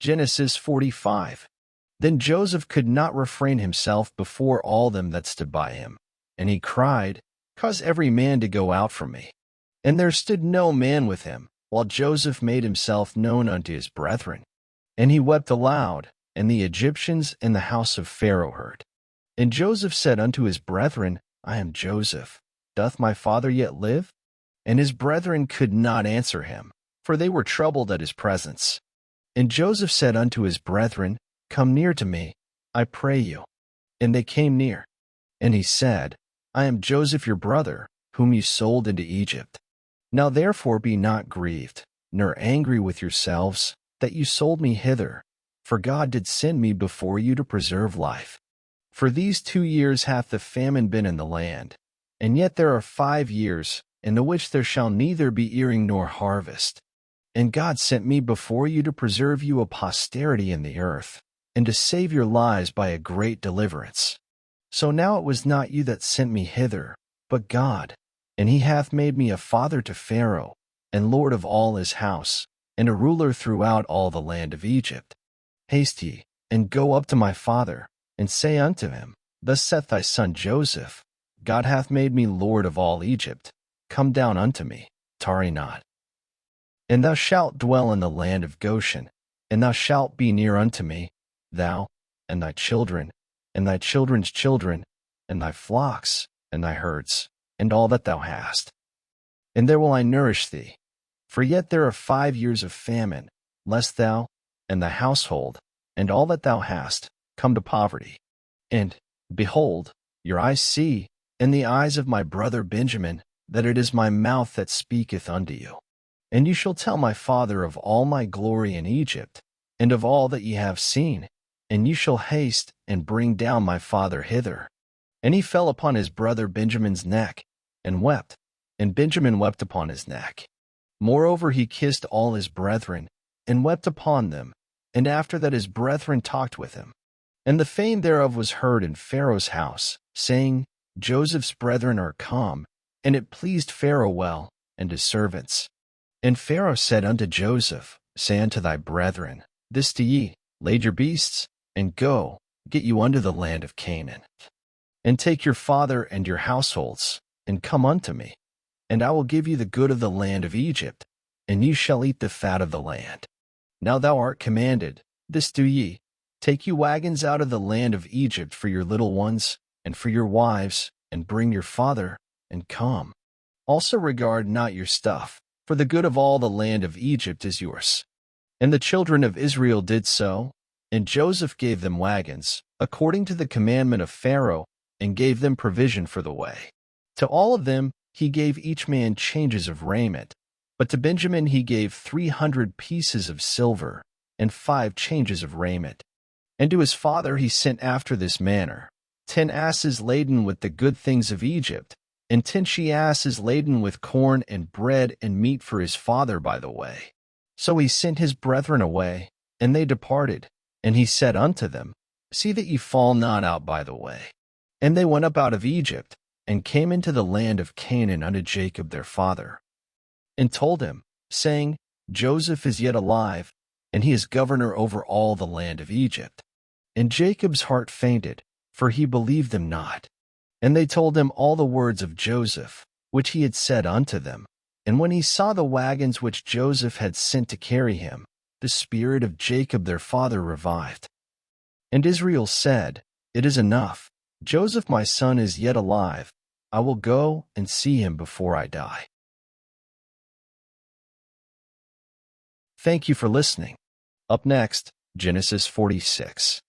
Genesis 45. Then Joseph could not refrain himself before all them that stood by him. And he cried, Cause every man to go out from me. And there stood no man with him, while Joseph made himself known unto his brethren. And he wept aloud, and the Egyptians in the house of Pharaoh heard. And Joseph said unto his brethren, I am Joseph. Doth my father yet live? And his brethren could not answer him, for they were troubled at his presence. And Joseph said unto his brethren, Come near to me, I pray you. And they came near. And he said, I am Joseph your brother, whom you sold into Egypt. Now therefore be not grieved, nor angry with yourselves, that you sold me hither, for God did send me before you to preserve life. For these 2 years hath the famine been in the land, and yet there are 5 years, in the which there shall neither be earing nor harvest. And God sent me before you to preserve you a posterity in the earth, and to save your lives by a great deliverance. So now it was not you that sent me hither, but God, and he hath made me a father to Pharaoh, and lord of all his house, and a ruler throughout all the land of Egypt. Haste ye, and go up to my father, and say unto him, Thus saith thy son Joseph, God hath made me lord of all Egypt. Come down unto me, tarry not. And thou shalt dwell in the land of Goshen, and thou shalt be near unto me, thou, and thy children, and thy children's children, and thy flocks, and thy herds, and all that thou hast. And there will I nourish thee. For yet there are 5 years of famine, lest thou, and thy household, and all that thou hast, come to poverty. And, behold, your eyes see, and the eyes of my brother Benjamin, that it is my mouth that speaketh unto you. And you shall tell my father of all my glory in Egypt, and of all that ye have seen, and you shall haste and bring down my father hither. And he fell upon his brother Benjamin's neck, and wept, and Benjamin wept upon his neck. Moreover he kissed all his brethren, and wept upon them, and after that his brethren talked with him. And the fame thereof was heard in Pharaoh's house, saying, Joseph's brethren are come, and it pleased Pharaoh well, and his servants. And Pharaoh said unto Joseph, Say unto thy brethren, This do ye, lade your beasts, and go, get you unto the land of Canaan. And take your father and your households, and come unto me, and I will give you the good of the land of Egypt, and you shall eat the fat of the land. Now thou art commanded, This do ye, take you wagons out of the land of Egypt for your little ones, and for your wives, and bring your father, and come. Also regard not your stuff, for the good of all the land of Egypt is yours. And the children of Israel did so, and Joseph gave them wagons, according to the commandment of Pharaoh, and gave them provision for the way. To all of them he gave each man changes of raiment, but to Benjamin he gave 300 pieces of silver, and 5 changes of raiment. And to his father he sent after this manner, 10 asses laden with the good things of Egypt, and 10 she-asses laden with corn and bread and meat for his father by the way. So he sent his brethren away, and they departed. And he said unto them, See that ye fall not out by the way. And they went up out of Egypt, and came into the land of Canaan unto Jacob their father, and told him, saying, Joseph is yet alive, and he is governor over all the land of Egypt. And Jacob's heart fainted, for he believed them not. And they told him all the words of Joseph, which he had said unto them. And when he saw the wagons which Joseph had sent to carry him, the spirit of Jacob their father revived. And Israel said, It is enough. Joseph my son is yet alive. I will go and see him before I die. Thank you for listening. Up next, Genesis 46.